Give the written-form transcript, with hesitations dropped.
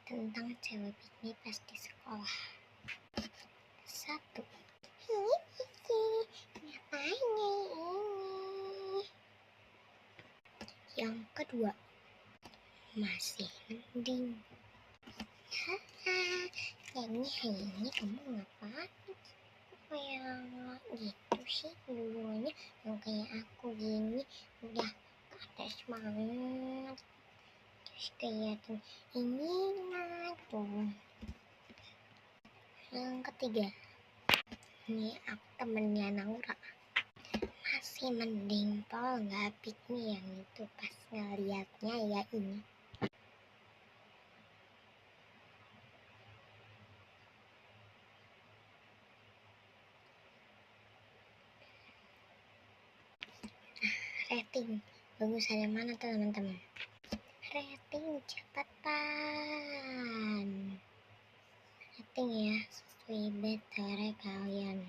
tentang cewek piknik pas di sekolah. 1. Ngapain ini? Yang kedua, masih mending. Nyanyi hari ini kamu ngapain? Kayak gitu sih dulunya, yang kayak aku gini udah gak ada semangat, terus kayak ini tuh. Yang ketiga, ini aku temennya Naura, masih mending Pol gak piknik yang itu pas ngeliatnya ya ini. Rating bagusan yang mana teman-teman? Rating cepetan, rating ya sesuai better kalian.